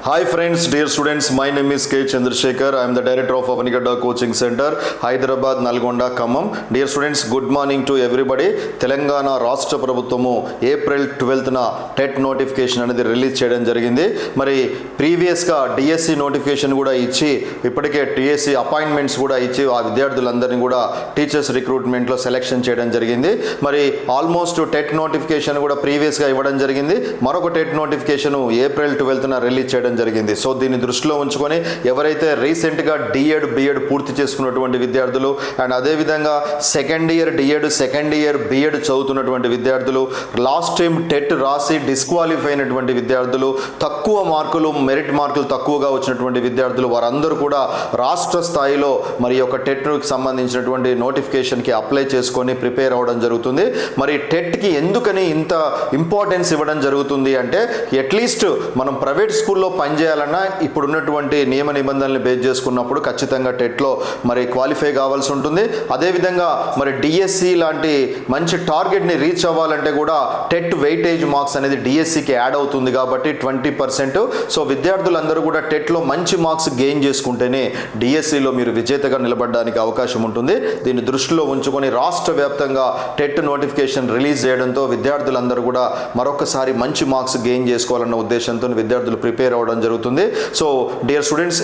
Hi friends, dear students, my name is K. Chandrasekhar. I am the director of Avanikadda Coaching Center, Hyderabad, Nalgonda, Khammam. Dear students, good morning to everybody. Telangana రాష్ట్ర ప్రభుత్వము April 12న TET notification అనేది release చేయడం జరిగింది. మరి ప్రీవియస్గా DSC notification కూడా ఇచ్చి ఇప్పటికే డిఎస్సి అపాయింట్మెంట్స్ కూడా ఇచ్చి ఆ విద్యార్థులందరినీ కూడా టీచర్స్ రిక్రూట్మెంట్లో సెలెక్షన్ చేయడం జరిగింది. మరి ఆల్మోస్ట్ టెట్ నోటిఫికేషన్ కూడా ప్రీవియస్గా ఇవ్వడం జరిగింది. మరొక టెట్ నోటిఫికేషన్ ఏప్రిల్ 12న రిలీజ్ చేయడం జరిగింది. సో దీన్ని దృష్టిలో ఉంచుకొని ఎవరైతే రీసెంట్గా డిఎడ్ బిఎడ్ పూర్తి చేసుకున్నటువంటి విద్యార్థులు అండ్ అదేవిధంగా second year DEd second year BEd చదువుతున్నటువంటి విద్యార్థులు, లాస్ట్ టైం టెట్ రాసి డిస్క్వాలిఫై అయినటువంటి విద్యార్థులు, తక్కువ మార్కులు మెరిట్ మార్కులు తక్కువగా వచ్చినటువంటి విద్యార్థులు, వారందరూ కూడా రాష్ట్ర స్థాయిలో మరి యొక్క టెట్కి సంబంధించినటువంటి నోటిఫికేషన్కి అప్లై చేసుకొని ప్రిపేర్ అవ్వడం జరుగుతుంది. మరి టెట్కి ఎందుకని ఇంత ఇంపార్టెన్స్ ఇవ్వడం జరుగుతుంది అంటే, అట్లీస్ట్ మనం ప్రైవేట్ స్కూల్లో పనిచేయాలన్నా ఇప్పుడున్నటువంటి నియమ నిబంధనలు బేస్ చేసుకున్నప్పుడు ఖచ్చితంగా టెట్లో మరి క్వాలిఫై కావాల్సి ఉంటుంది. అదేవిధంగా మరి డిఎస్సి లాంటి మంచి టార్గెట్ని రీచ్ అవ్వాలంటే కూడా టెట్ వెయిటేజ్ మార్క్స్ అనేది డిఎస్సికి యాడ్ అవుతుంది కాబట్టి 20%. సో విద్యార్థులందరూ కూడా టెట్లో మంచి మార్క్స్ గెయిన్ చేసుకుంటేనే డిఎస్సిలో మీరు విజేతగా నిలబడడానికి అవకాశం ఉంటుంది. దీన్ని దృష్టిలో ఉంచుకొని రాష్ట్ర వ్యాప్తంగా టెట్ నోటిఫికేషన్ రిలీజ్ చేయడంతో విద్యార్థులందరూ కూడా మరొకసారి మంచి మార్క్స్ గెయిన్ చేసుకోవాలన్న ఉద్దేశంతో విద్యార్థులు ప్రిపేర్ అవ్వడం జరుగుతుంది. So dear students,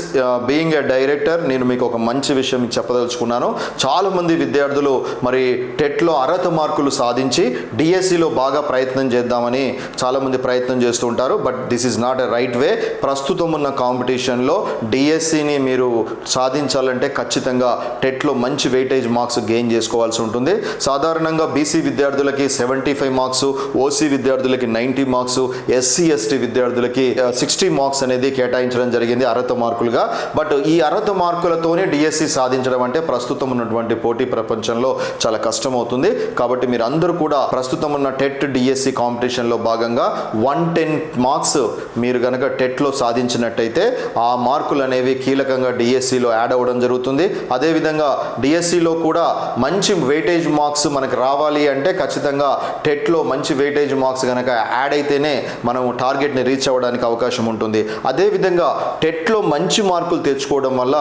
being a director నేను మీకు ఒక మంచి విషయం చెప్పదలుచుకున్నాను. చాలామంది విద్యార్థులు మరి టెట్లో అర్హత మార్కులు సాధించి డిఎస్సిలో బాగా ప్రయత్నం చేద్దామని చాలామంది ప్రయత్నం చేస్తూ ఉంటారు. But this is not a right way. ప్రస్తుతం ఉన్న కాంపిటీషన్లో డిఎస్సిని మీరు సాధించాలంటే ఖచ్చితంగా టెట్లో మంచి వెయిటేజ్ మార్క్స్ గెయిన్ చేసుకోవాల్సి ఉంటుంది. సాధారణంగా బీసీ విద్యార్థులకి 75 మార్క్స్, ఓసీ విద్యార్థులకి 90 మార్క్స్, ఎస్సీ ఎస్టీ విద్యార్థులకి 60 మార్క్స్ అనేది కేటాయించడం జరిగింది అర్హత మార్కులుగా. బట్ ఈ అర్హత మార్కులతోనే డిఎస్సి సాధించడం అంటే ప్రస్తుతం ఉన్నటువంటి పోటీ ప్రపంచంలో చాలా కష్టం అవుతుంది. కాబట్టి మీరు అందరూ కూడా ప్రస్తుతం ఉన్న టెట్ డిఎస్సి కాంపిటీషన్లో భాగంగా 110 మార్క్స్ మీరు కనుక టెట్లో సాధించినట్టయితే ఆ మార్కులు అనేవి కీలకంగా డిఎస్సిలో యాడ్ అవ్వడం జరుగుతుంది. అదేవిధంగా డిఎస్సిలో కూడా మంచి వెయిటేజ్ మార్క్స్ మనకు రావాలి అంటే ఖచ్చితంగా టెట్లో మంచి వెయిటేజ్ మార్క్స్ కనుక యాడ్ అయితేనే మనం టార్గెట్ని రీచ్ అవ్వడానికి అవకాశం ఉంటుంది. అదేవిధంగా టెట్లో మంచి మార్కులు తెచ్చుకోవడం వల్ల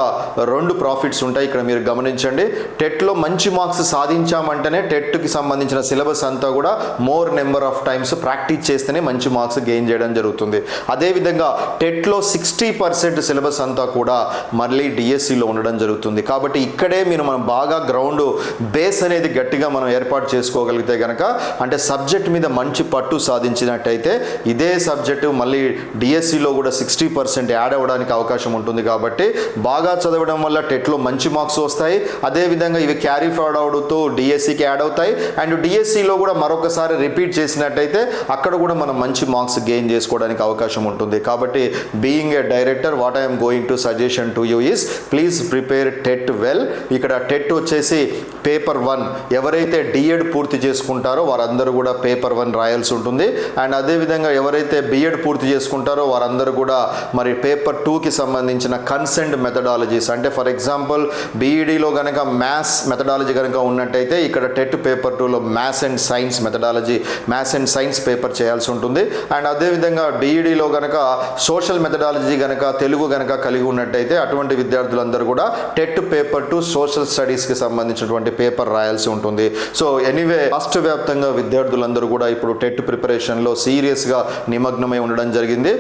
2 ప్రాఫిట్స్ ఉంటాయి. ఇక్కడ మీరు గమనించండి, టెట్లో మంచి మార్క్స్ సాధించామంటేనే టెట్కి సంబంధించిన సిలబస్ అంతా కూడా more number of times practice చేస్తేనే మంచి మార్క్స్ గెయిన్ చేయడం జరుగుతుంది. అదేవిధంగా టెట్లో 60% సిలబస్ అంతా కూడా మళ్ళీ డిఎస్సిలో ఉండడం జరుగుతుంది. కాబట్టి ఇక్కడే మనం బాగా గ్రౌండ్ బేస్ అనేది గట్టిగా మనం ఏర్పాటు చేసుకోగలిగితే కనుక, అంటే సబ్జెక్ట్ మీద మంచి పట్టు సాధించినట్టయితే ఇదే సబ్జెక్టు మళ్ళీ డిఎస్సిలో కూడా 60% యాడ్ అవ్వడానికి అవకాశం ఉంటుంది. కాబట్టి బాగా చదవడం వల్ల టెట్లో మంచి మార్క్స్ వస్తాయి. అదేవిధంగా ఇవి క్యారీ ఫార్వర్డ్ అవుతూ డిఎస్సికి యాడ్ అవుతాయి. అండ్ డిఎస్సిలో కూడా మరొకసారి రిపీట్ చేసినట్టయితే అక్కడ కూడా మనం మంచి మార్క్స్ గెయిన్ చేసుకోవడానికి అవకాశం ఉంటుంది. కాబట్టి being a director, what I'm going to suggestion to you is please prepare TET well. ఇక్కడ టెట్ వచ్చేసి పేపర్ 1 ఎవరైతే డిఎడ్ పూర్తి చేసుకుంటారో వారందరూ కూడా పేపర్ 1 రాయాల్సి ఉంటుంది. అండ్ అదేవిధంగా ఎవరైతే బిఎడ్ పూర్తి చేసుకుంటారో వారందరూ కూడా మరి పేపర్ 2కి సంబంధించిన కన్సెంట్ మెథడాలజీస్, అంటే ఫర్ ఎగ్జాంపుల్ బీఈడీలో కనుక మ్యాథ్స్ మెథడాలజీ కనుక ఉన్నట్టయితే ఇక్కడ టెట్ పేపర్ 2లో maths and science methodology, maths and science paper చేయాల్సి ఉంటుంది. అండ్ అదేవిధంగా డిఈడీలో కనుక సోషల్ మెథడాలజీ కనుక తెలుగు కనుక కలిగి ఉన్నట్టయితే అటువంటి విద్యార్థులందరూ కూడా టెట్ పేపర్ 2 సోషల్ స్టడీస్కి సంబంధించినటువంటి పేపర్ రాయాల్సి ఉంటుంది. సో ఎనీవే రాష్ట్ర వ్యాప్తంగా విద్యార్థులందరూ కూడా ఇప్పుడు టెట్ ప్రిపరేషన్లో సీరియస్గా నిమగ్నమై ఉండడం జరిగింది.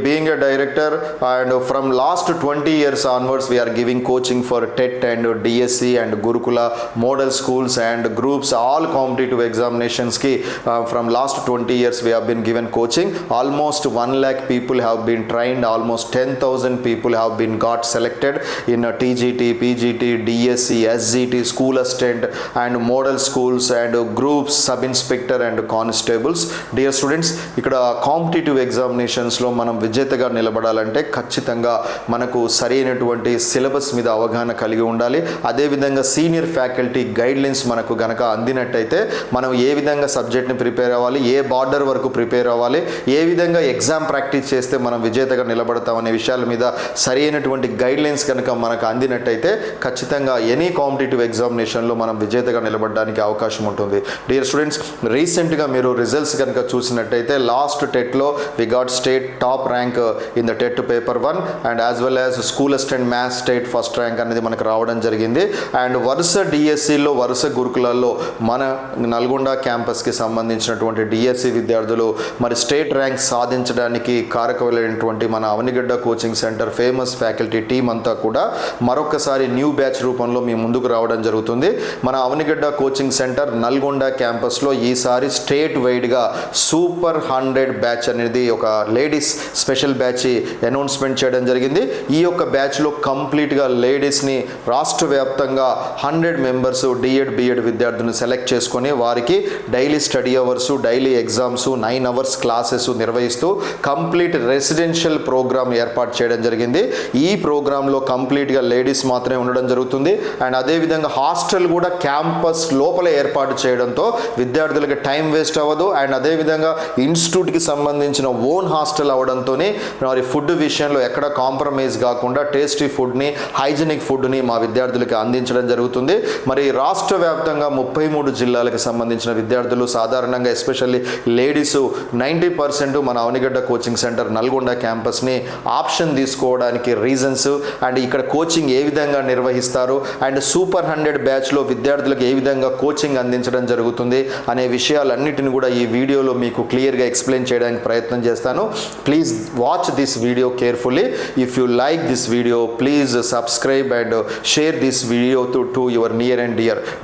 Being a director and from last 20 years onwards we are giving coaching for TET and DSC and Gurukula model schools and groups, all competitive examinations ki from last 20 years we have been given coaching. Almost 1 lakh people have been trained, almost 10,000 people have been got selected in TGT, PGT, DSC, SGT, school assistant and model schools and groups, sub inspector and constables. Dear students, ikkada competitive examinations lo manam విజేతగా నిలబడాలంటే ఖచ్చితంగా మనకు సరైనటువంటి syllabus మీద అవగాహన కలిగి ఉండాలి. అదేవిధంగా సీనియర్ ఫ్యాకల్టీ గైడ్లైన్స్ మనకు గనక అందినట్టయితే మనం ఏ విధంగా సబ్జెక్ట్ని ప్రిపేర్ అవ్వాలి, ఏ బార్డర్ వరకు ప్రిపేర్ అవ్వాలి, ఏ విధంగా ఎగ్జామ్ ప్రాక్టీస్ చేస్తే మనం విజేతగా నిలబడతాం అనే విషయాల మీద సరైనటువంటి గైడ్లైన్స్ కనుక మనకు అందినట్టయితే ఖచ్చితంగా ఎనీ కాంపిటేటివ్ ఎగ్జామినేషన్లో మనం విజేతగా నిలబడడానికి అవకాశం ఉంటుంది. డియర్ స్టూడెంట్స్, రీసెంట్గా మీరు రిజల్ట్స్ కనుక చూసినట్టయితే లాస్ట్ టెట్లో we got state top rank in the TET paper 1 and as well as school assistant math state first rank అనేది మనకు రావడం జరిగింది. అండ్ వరుస డిఎస్సిలో వరుస గురుకులాల్లో మన నల్గొండ క్యాంపస్కి సంబంధించినటువంటి డిఎస్సి విద్యార్థులు మరి స్టేట్ ర్యాంక్ సాధించడానికి కారకులైనటువంటి మన Avanigadda coaching centre famous faculty team అంతా కూడా మరొకసారి న్యూ బ్యాచ్ రూపంలో మీ ముందుకు రావడం జరుగుతుంది. మన అవనిగడ్డ కోచింగ్ సెంటర్ నల్గొండ క్యాంపస్లో ఈసారి స్టేట్ వైడ్గా సూపర్ 100 బ్యాచ్ అనేది ఒక లేడీస్ స్పెషల్ బ్యాచ్ అనౌన్స్మెంట్ చేయడం జరిగింది. ఈ యొక్క బ్యాచ్లో కంప్లీట్గా లేడీస్ని రాష్ట్ర వ్యాప్తంగా 100 మెంబర్స్ డిఎడ్ బిఎడ్ విద్యార్థులను సెలెక్ట్ చేసుకొని వారికి daily study hours, daily exams, 9 hours classes నిర్వహిస్తూ కంప్లీట్ రెసిడెన్షియల్ ప్రోగ్రామ్ ఏర్పాటు చేయడం జరిగింది. ఈ ప్రోగ్రాంలో కంప్లీట్గా లేడీస్ మాత్రమే ఉండడం జరుగుతుంది. అండ్ అదేవిధంగా హాస్టల్ కూడా క్యాంపస్ లోపల ఏర్పాటు చేయడంతో విద్యార్థులకి టైం వేస్ట్ అవ్వదు. అండ్ అదేవిధంగా ఇన్స్టిట్యూట్కి సంబంధించిన ఓన్ హాస్టల్ అవడంతో మరి ఫుడ్ విషయంలో ఎక్కడ కాంప్రమైజ్ కాకుండా టేస్టీ ఫుడ్ని, హైజీనిక్ ఫుడ్ని మా విద్యార్థులకి అందించడం జరుగుతుంది. మరి రాష్ట్ర వ్యాప్తంగా 33 జిల్లాలకు సంబంధించిన విద్యార్థులు సాధారణంగా ఎస్పెషల్లీ లేడీస్ 90% మన అవనిగడ్డ కోచింగ్ సెంటర్ నల్గొండ క్యాంపస్ని ఆప్షన్ తీసుకోవడానికి రీజన్స్ అండ్ ఇక్కడ కోచింగ్ ఏ విధంగా నిర్వహిస్తారు అండ్ సూపర్ 100 బ్యాచ్లో విద్యార్థులకు ఏ విధంగా కోచింగ్ అందించడం జరుగుతుంది అనే విషయాలన్నిటిని కూడా ఈ వీడియోలో మీకు క్లియర్గా ఎక్స్ప్లెయిన్ చేయడానికి ప్రయత్నం చేస్తాను. Please watch this video carefully. If you like this video please subscribe and share this video to your near and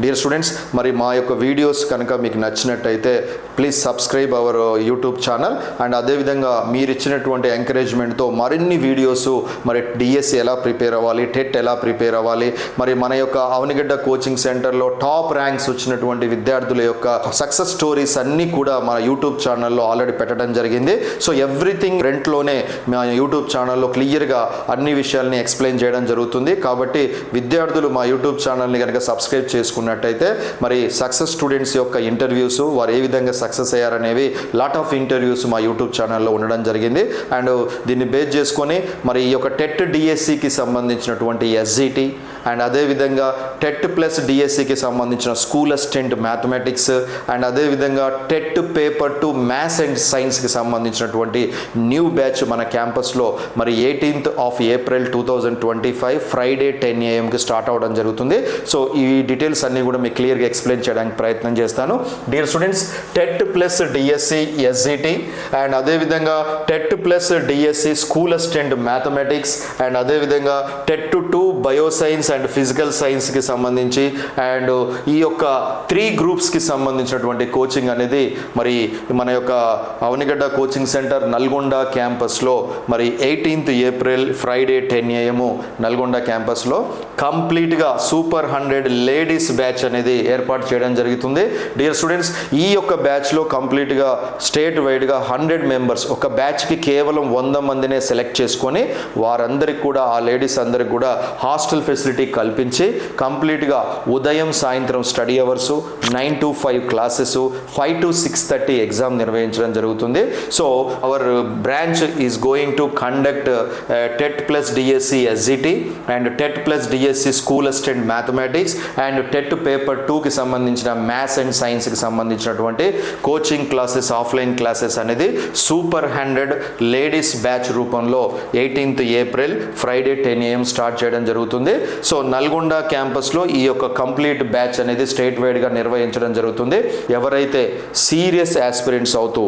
dear students. మరి మా యొక్క వీడియోస్ కనుక మీకు నచ్చినట్టయితే please subscribe our YouTube channel. And అదేవిధంగా మీరు ఇచ్చినటువంటి ఎంకరేజ్మెంట్తో మరిన్ని వీడియోస్ మరి డిఎస్సి ఎలా ప్రిపేర్ అవ్వాలి, టెట్ ఎలా ప్రిపేర్ అవ్వాలి, మరి మన యొక్క అవనిగడ్డ కోచింగ్ సెంటర్లో టాప్ ర్యాంక్స్ వచ్చినటువంటి విద్యార్థుల యొక్క సక్సెస్ స్టోరీస్ అన్నీ కూడా మన యూట్యూబ్ ఛానల్లో ఆల్రెడీ పెట్టడం జరిగింది. సో ఎవ్రీథింగ్ ఫ్రంట్లోనే మా యూట్యూబ్ ఛానల్లో క్లియర్గా అన్ని విషయాల్ని ఎక్స్ప్లెయిన్ చేయడం జరుగుతుంది. కాబట్టి విద్యార్థులు మా యూట్యూబ్ ఛానల్ని కనుక సబ్స్క్రైబ్ చేసుకున్నట్టయితే మరి సక్సెస్ స్టూడెంట్స్ యొక్క ఇంటర్వ్యూస్, వారు ఏ విధంగా సక్సెస్ అయ్యారనేవి లాట్ ఆఫ్ ఇంటర్వ్యూస్ మా యూట్యూబ్ ఛానల్లో ఉండడం జరిగింది. అండ్ దీన్ని బేస్ చేసుకొని మరి ఈ యొక్క టెట్ డిఎస్సికి సంబంధించినటువంటి ఎస్జిటి అండ్ అదేవిధంగా టెట్ ప్లస్ డిఎస్సికి సంబంధించిన స్కూల్ అసిస్టెంట్ మ్యాథమెటిక్స్ అండ్ అదేవిధంగా టెట్ పేపర్ 2 మ్యాథ్స్ అండ్ సైన్స్కి సంబంధించినటువంటి న్యూ బ్యాచ్ మన క్యాంపస్లో మరి 18th of April 2025 Friday 10 AM start అవ్వడం జరుగుతుంది. సో ఈ డీటెయిల్స్ అన్నీ కూడా మీకు క్లియర్గా ఎక్స్ప్లెయిన్ చేయడానికి ప్రయత్నం చేస్తాను. Dear students, TET plus DSC SGT and అదేవిధంగా TET plus DSC school assistant mathematics and అదేవిధంగా టెట్ 2 బయోసైన్స్ అండ్ ఫిజికల్ సైన్స్కి సంబంధించి అండ్ ఈ యొక్క 3 గ్రూప్స్కి సంబంధించినటువంటి కోచింగ్ అనేది మరి మన యొక్క అవనిగడ్డ కోచింగ్ సెంటర్ నల్గొండ క్యాంపస్లో మరి 18th April Friday 10 AM Nalgonda క్యాంపస్లో కంప్లీట్గా సూపర్ 100 లేడీస్ బ్యాచ్ అనేది ఏర్పాటు చేయడం జరుగుతుంది. డియర్ స్టూడెంట్స్, ఈ యొక్క బ్యాచ్లో కంప్లీట్గా స్టేట్ వైడ్గా 100 మెంబర్స్, ఒక బ్యాచ్కి కేవలం 100 మందినే సెలెక్ట్ చేసుకొని వారందరికి కూడా ఆ లేడీస్ అందరికి కూడా హాస్టల్ ఫెసిలిటీ కల్పించి కంప్లీట్గా ఉదయం సాయంత్రం study hours, 9 to 5 classes, 5 to 6:30 exam నిర్వహించడం జరుగుతుంది. So our branch is going to conduct TET plus DSC SGT and TET plus DSC school assistant mathematics and TET paper 2కి సంబంధించిన మ్యాథ్స్ అండ్ సైన్స్కి సంబంధించినటువంటి కోచింగ్ క్లాసెస్, ఆఫ్లైన్ క్లాసెస్ అనేది super 100 ladies batch రూపంలో 18th April Friday 10 AM start చేయడం జరుగుతుంది. So Nalgonda క్యాంపస్లో ఈ యొక్క కంప్లీట్ బ్యాచ్ అనేది స్టేట్ వైడ్గా నిర్వహించడం జరుగుతుంది. ఎవరైతే సీరియస్ ఆస్పిరెంట్స్ అవుతూ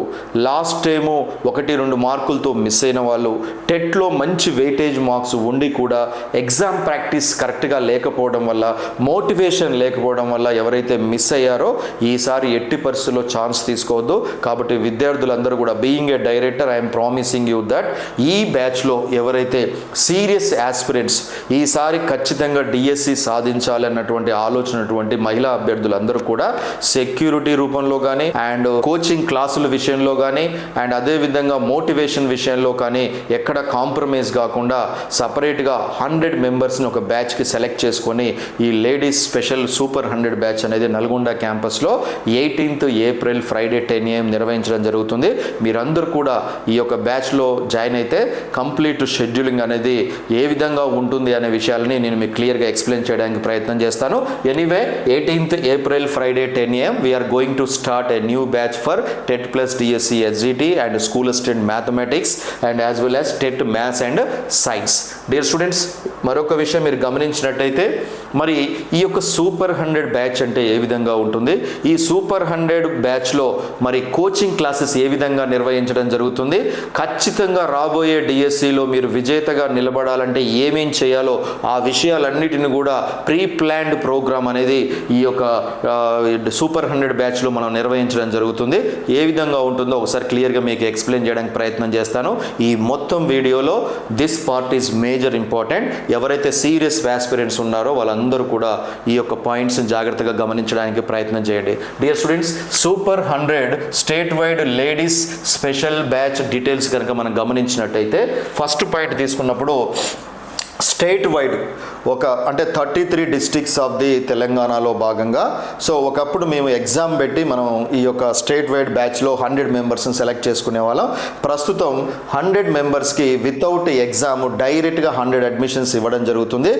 లాస్ట్ టైము 1-2 మార్కులతో మిస్ అయిన వాళ్ళు, టెట్లో మంచి వెయిటేజ్ మార్క్స్ ఉండి కూడా ఎగ్జామ్ ప్రాక్టీస్ కరెక్ట్గా లేకపోవడం వల్ల, మోటివేషన్ లేకపోవడం వల్ల ఎవరైతే మిస్ అయ్యారో ఈసారి ఎట్టి పరిస్థితుల్లో ఛాన్స్ తీసుకోవద్దు. కాబట్టి విద్యార్థులందరూ కూడా being a director I'm promising you that ఈ బ్యాచ్లో ఎవరైతే సీరియస్ ఆస్పిరెంట్స్ ఈసారి ఖచ్చితంగా డిఎస్సి సాధించాలన్నటువంటి ఆలోచనటువంటి మహిళా అభ్యర్థులందరూ కూడా సెక్యూరిటీ రూపంలో కానీ అండ్ కోచింగ్ క్లాసుల విషయంలో కానీ అండ్ అదేవిధంగా మోటివేషన్ విషయంలో కానీ ఎక్కడ కాంప్రమైజ్ కాకుండా సపరేట్గా 100 మెంబర్స్ని ఒక బ్యాచ్కి సెలెక్ట్ చేసుకొని ఈ లేడీస్ స్పెషల్ సూపర్ 100 బ్యాచ్ అనేది నల్గొండ క్యాంపస్లో 18th April ఫ్రైడే 10 AM నిర్వహించడం జరుగుతుంది. మీరందరూ కూడా ఈ యొక్క బ్యాచ్లో జాయిన్ అయితే కంప్లీట్ షెడ్యూలింగ్ అనేది ఏ విధంగా ఉంటుంది అనే విషయాలని నేను మీకు క్లియర్గా ఎక్స్ప్లెయిన్ చేయడానికి ప్రయత్నం చేస్తాను. Anyway 18th April Friday 10 AM we are going to start a new batch for TET plus DSC SGT and school assistant mathematics and as well as TET maths and science. Dear students, మరొక విషయం మీరు గమనించినట్టయితే మరి ఈ యొక్క super 100 batch అంటే ఏ విధంగా ఉంటుంది, ఈ సూపర్ 100 బ్యాచ్లో మరి కోచింగ్ క్లాసెస్ ఏ విధంగా నిర్వహించడం జరుగుతుంది, ఖచ్చితంగా రాబోయే డిఎస్సిలో మీరు విజేతగా నిలబడాలంటే ఏమేం చేయాలో ఆ విషయాలన్నిటిని కూడా ప్రీ ప్లాన్డ్ ప్రోగ్రామ్ అనేది ఈ యొక్క సూపర్ 100 బ్యాచ్లో మనం నిర్వహించడం జరుగుతుంది. ఏ విధంగా ఉంటుందో ఒకసారి క్లియర్గా మీకు ఎక్స్ప్లెయిన్ చేయడానికి ప్రయత్నం చేస్తాను. ఈ మొత్తం వీడియోలో this part is major important. ఎవరైతే సీరియస్ ఆస్పిరెంట్స్ ఉన్నారో వాళ్ళందరూ కూడా ఈ యొక్క పాయింట్స్ని జాగ్రత్తగా గమనించడానికి ప్రయత్నం చేయండి. Dear students, super 100 state wide ladies special batch details కనుక మనం గమనించినట్టయితే ఫస్ట్ పాయింట్ తీసుకున్నప్పుడు స్టేట్ వైడ్ అంటే 33 డిస్ట్రిక్ట్స్ ఆఫ్ ది తెలంగాణలో భాగంగా సో ఒకప్పుడు మేము ఎగ్జామ్ పెట్టి మనం ఈ యొక్క స్టేట్ వైడ్ బ్యాచ్లో 100 మెంబర్స్ని సెలెక్ట్ చేసుకునే వాళ్ళం. ప్రస్తుతం 100 మెంబర్స్కి వితౌట్ ఎగ్జామ్ డైరెక్ట్గా 100 అడ్మిషన్స్ ఇవ్వడం జరుగుతుంది.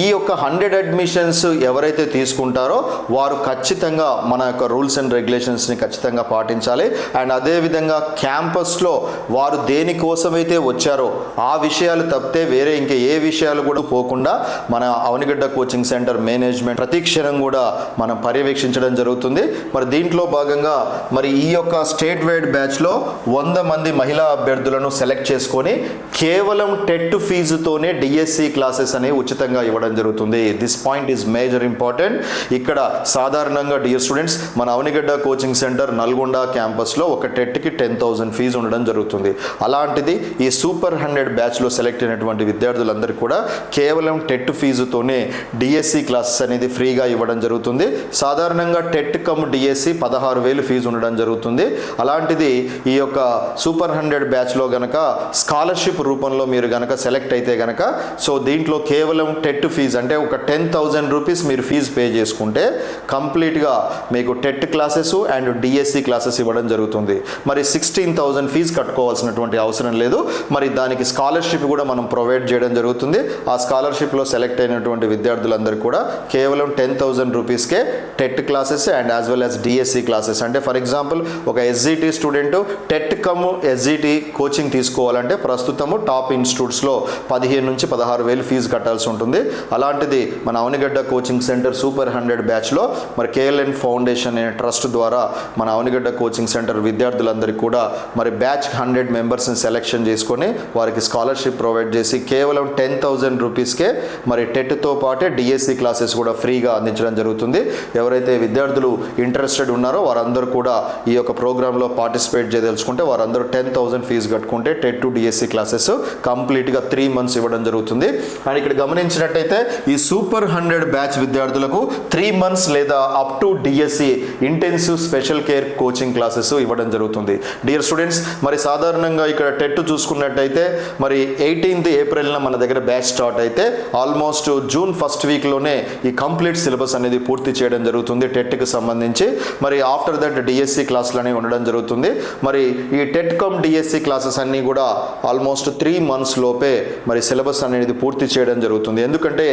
ఈ యొక్క 100 అడ్మిషన్స్ ఎవరైతే తీసుకుంటారో వారు ఖచ్చితంగా మన యొక్క రూల్స్ అండ్ రెగ్యులేషన్స్ని ఖచ్చితంగా పాటించాలి. అండ్ అదేవిధంగా క్యాంపస్లో వారు దేనికోసమైతే వచ్చారో ఆ విషయాలు తప్పితే వేరే ఇంకా ఏ విషయాలు కూడా పోకుండా మన అవనిగడ్డ కోచింగ్ సెంటర్ మేనేజ్మెంట్ ప్రతి క్షణం కూడా మనం పర్యవేక్షించడం జరుగుతుంది. మరి దీంట్లో భాగంగా మరి ఈ యొక్క స్టేట్ వైడ్ బ్యాచ్లో 100 మంది మహిళా అభ్యర్థులను సెలెక్ట్ చేసుకొని కేవలం టెట్ ఫీజుతోనే డిఎస్సి క్లాసెస్ అనేవి ఉచితంగా ఇవ్వడం జరుగుతుంది. This point is major important. ఇక్కడ సాధారణంగా డియర్ స్టూడెంట్స్ మన అవనిగడ్డ కోచింగ్ సెంటర్ నల్గొండ క్యాంపస్లో ఒక టెట్కి 10,000 ఫీజు ఉండడం జరుగుతుంది. అలాంటిది ఈ సూపర్ 100 బ్యాచ్లో సెలెక్ట్ అయినటువంటి విద్యార్థులందరూ కూడా కేవలం టెట్ ఫీజుతోనే డిఎస్సి క్లాసెస్ అనేది ఫ్రీగా ఇవ్వడం జరుగుతుంది. సాధారణంగా టెట్ కమ్ డిఎస్సి 16,000 ఫీజు ఉండడం జరుగుతుంది. అలాంటిది ఈ యొక్క సూపర్ 100 బ్యాచ్లో గనక స్కాలర్షిప్ రూపంలో మీరు గనక సెలెక్ట్ అయితే గనక సో దీంట్లో కేవలం టెట్ ఫీజు అంటే ఒక 10,000 రూపీస్ మీరు ఫీజు పే చేసుకుంటే కంప్లీట్గా మీకు TET classes and DSC classes ఇవ్వడం జరుగుతుంది. మరి 16,000 ఫీజు కట్టుకోవాల్సినటువంటి అవసరం లేదు. మరి దానికి స్కాలర్షిప్ కూడా మనం ప్రొవైడ్ చేయడం జరుగుతుంది. ఆ స్కాలర్షిప్లో సెలెక్ట్ అయినటువంటి విద్యార్థులందరూ కూడా కేవలం 10,000 రూపీస్కే TET classes and as well as DSC classes అంటే ఫర్ ఎగ్జాంపుల్ ఒక SGT student TET cum SGT coaching తీసుకోవాలంటే ప్రస్తుతము టాప్ ఇన్స్టిట్యూట్స్లో 15,000 నుంచి 16,000 ఫీజు కట్టాల్సి ఉంటుంది. అలాంటిది మన అవనిగడ్డ కోచింగ్ సెంటర్ సూపర్ 100 బ్యాచ్లో మరి కేఎల్ఎన్ ఫౌండేషన్ అనే ట్రస్ట్ ద్వారా మన అవనిగడ్డ కోచింగ్ సెంటర్ విద్యార్థులందరికీ కూడా మరి బ్యాచ్ 100 మెంబర్స్ని సెలెక్షన్ చేసుకొని వారికి స్కాలర్షిప్ ప్రొవైడ్ చేసి కేవలం 10,000 రూపీస్కే మరి టెట్తో పాటే డిఎస్సి క్లాసెస్ కూడా ఫ్రీగా అందించడం జరుగుతుంది. ఎవరైతే విద్యార్థులు ఇంట్రెస్టెడ్ ఉన్నారో వారందరూ కూడా ఈ యొక్క ప్రోగ్రాంలో పార్టిసిపేట్ చేయదలుచుకుంటే వారందరూ 10,000 ఫీజు కట్టుకుంటే టెట్ టు డిఎస్సి క్లాసెస్ కంప్లీట్గా 3 months ఇవ్వడం జరుగుతుంది. అండ్ ఇక్కడ గమనించినట్టయితే ఈ సూపర్ 100 బ్యాచ్ విద్యార్థులకు 3 months లేదా up to DSC intensive special care coaching classes ఇవ్వడం జరుగుతుంది. డియర్ స్టూడెంట్స్, మరి సాధారణంగా ఇక్కడ టెట్ చూసుకున్నట్టయితే మరి 18th April మన దగ్గర బ్యాచ్ స్టార్ట్ అయితే ఆల్మోస్ట్ జూన్ 1st వీక్లోనే ఈ కంప్లీట్ సిలబస్ అనేది పూర్తి చేయడం జరుగుతుంది టెట్కి సంబంధించి. మరి ఆఫ్టర్ దట్ డిఎస్సి క్లాసులు అనేవి ఉండడం జరుగుతుంది. మరి ఈ టెట్ కమ్ డిఎస్సి క్లాసెస్ అన్నీ కూడా ఆల్మోస్ట్ 3 months లోపే మరి సిలబస్ అనేది పూర్తి చేయడం జరుగుతుంది. ఎందుకంటే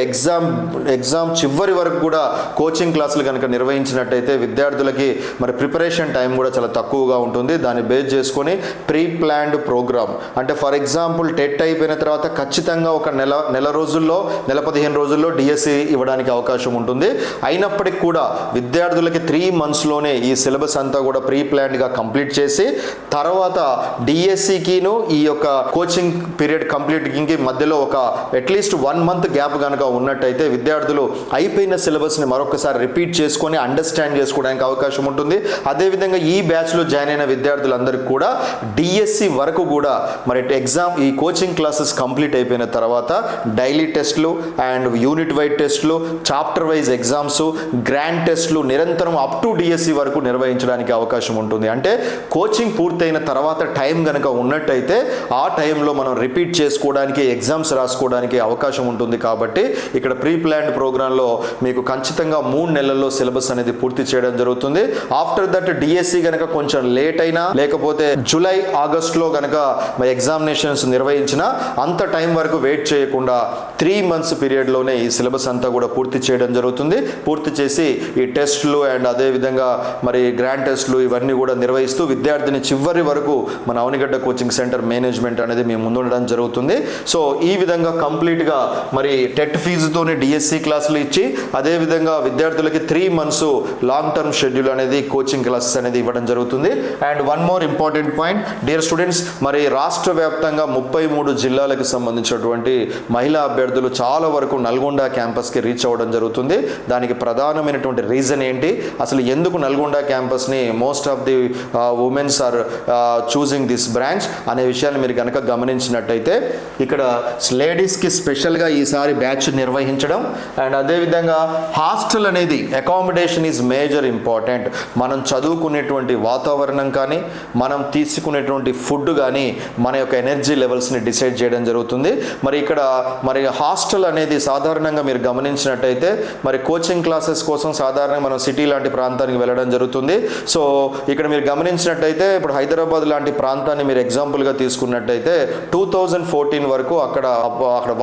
ఎగ్జామ్ చివరి వరకు కూడా కోచింగ్ క్లాసులు కనుక నిర్వహించినట్టయితే విద్యార్థులకి మరి ప్రిపరేషన్ టైం కూడా చాలా తక్కువగా ఉంటుంది. దాన్ని బేస్ చేసుకొని ప్రీ ప్లాన్డ్ ప్రోగ్రామ్ అంటే ఫర్ ఎగ్జాంపుల్ టెట్ అయిపోయిన తర్వాత ఖచ్చితంగా ఒక నెల రోజుల్లో 15 రోజుల్లో డిఎస్సి ఇవ్వడానికి అవకాశం ఉంటుంది. అయినప్పటికీ కూడా విద్యార్థులకి 3 monthsలోనే ఈ సిలబస్ అంతా కూడా ప్రీ ప్లాన్డ్గా కంప్లీట్ చేసి తర్వాత డిఎస్సికిను ఈ యొక్క కోచింగ్ పీరియడ్ కంప్లీట్కి మధ్యలో ఒక అట్లీస్ట్ 1 month గ్యాప్ కనుక ఉన్నట్టయితే విద్యార్థులు అయిపోయిన సిలబస్ని మరొకసారి రిపీట్ చేసుకొని అండర్స్టాండ్ చేసుకోవడానికి అవకాశం ఉంటుంది. అదేవిధంగా ఈ బ్యాచ్లో జాయిన్ అయిన విద్యార్థులందరికీ కూడా డిఎస్సి వరకు కూడా మరి ఈ కోచింగ్ క్లాసెస్ కంప్లీట్ అయిపోయిన తర్వాత డైలీ టెస్ట్లు అండ్ యూనిట్ వైడ్ టెస్ట్లు, చాప్టర్ వైజ్ ఎగ్జామ్స్, గ్రాండ్ టెస్ట్లు నిరంతరం అప్ టు డిఎస్సి వరకు నిర్వహించడానికి అవకాశం ఉంటుంది. అంటే కోచింగ్ పూర్తయిన తర్వాత టైం కనుక ఉన్నట్టయితే ఆ టైంలో మనం రిపీట్ చేసుకోవడానికి ఎగ్జామ్స్ రాసుకోవడానికి అవకాశం ఉంటుంది. కాబట్టి ఇక్కడ ప్రీ ప్లాన్డ్ ప్రోగ్రాంలో మీకు ఖచ్చితంగా 3 నెలల్లో సిలబస్ అనేది పూర్తి చేయడం జరుగుతుంది. ఆఫ్టర్ దట్ డిఎస్సి కనుక కొంచెం లేట్ అయినా లేకపోతే జూలై ఆగస్టులో కనుక ఎగ్జామినేషన్స్ నిర్వహించినా అంత టైం వరకు వెయిట్ చేయకుండా చేయకుండా 3 months పీరియడ్లోనే ఈ సిలబస్ అంతా కూడా పూర్తి చేయడం జరుగుతుంది. పూర్తి చేసి ఈ టెస్టులు అండ్ అదేవిధంగా మరి గ్రాండ్ టెస్టులు ఇవన్నీ కూడా నిర్వహిస్తూ విద్యార్థిని చివరి వరకు మన అవనిగడ్డ కోచింగ్ సెంటర్ మేనేజ్మెంట్ అనేది మేము ముందుండడం జరుగుతుంది. సో ఈ విధంగా కంప్లీట్గా మరి టెట్ ఫీజుతోనే డిఎస్సి క్లాసులు ఇచ్చి అదేవిధంగా విద్యార్థులకి 3 months లాంగ్ టర్మ్ షెడ్యూల్ అనేది కోచింగ్ క్లాసెస్ అనేది ఇవ్వడం జరుగుతుంది. And one more important point dear students, మరి రాష్ట్ర వ్యాప్తంగా 33 జిల్లాలకు సంబంధించినటువంటి మహిళా అభ్యర్థులు చాలా వరకు నల్గొండ క్యాంపస్కి రీచ్ అవ్వడం జరుగుతుంది. దానికి ప్రధానమైనటువంటి రీజన్ ఏంటి, అసలు ఎందుకు నల్గొండ క్యాంపస్ని most of the womens are choosing this branch అనే విషయాన్ని మీరు కనుక గమనించినట్టయితే ఇక్కడ లేడీస్కి స్పెషల్గా ఈసారి బ్యాచ్ నిర్వహించడం అండ్ అదేవిధంగా హాస్టల్ అనేది అకామిడేషన్ ఈజ్ మేజర్ ఇంపార్టెంట్. మనం చదువుకునేటువంటి వాతావరణం కానీ మనం తీసుకునేటువంటి ఫుడ్ కానీ మన యొక్క ఎనర్జీ లెవెల్స్ని డిసైడ్ చేయడం జరుగుతుంది. మరి ఇక్కడ మరి హాస్టల్ అనేది సాధారణంగా మీరు గమనించినట్టయితే మరి కోచింగ్ క్లాసెస్ కోసం సాధారణంగా మనం సిటీ లాంటి ప్రాంతానికి వెళ్ళడం జరుగుతుంది. సో ఇక్కడ మీరు గమనించినట్టయితే ఇప్పుడు హైదరాబాద్ లాంటి ప్రాంతాన్ని మీరు ఎగ్జాంపుల్గా తీసుకున్నట్టయితే 2014 వరకు అక్కడ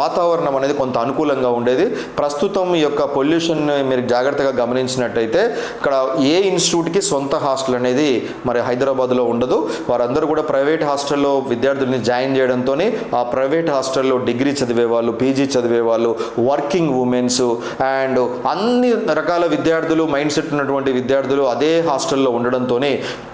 వాతావరణం అనేది కొంత అనుకూలంగా ఉండేది. ప్రస్తుతం ఈ యొక్క పొల్యూషన్ మీరు జాగ్రత్తగా గమనించినట్టయితే ఇక్కడ ఏ ఇన్స్టిట్యూట్కి సొంత హాస్టల్ అనేది మరి హైదరాబాద్లో ఉండదు. వారందరూ కూడా ప్రైవేట్ హాస్టల్లో విద్యార్థుల్ని జాయిన్ చేయడంతో ఆ ప్రైవేట్ హాస్టల్లో డిగ్రీ చదివే వాళ్ళు, పీజీ చదివే వాళ్ళు, వర్కింగ్ ఉమెన్స్ అండ్ అన్ని రకాల విద్యార్థులు మైండ్ సెట్ ఉన్నటువంటి విద్యార్థులు అదే హాస్టల్లో ఉండడంతో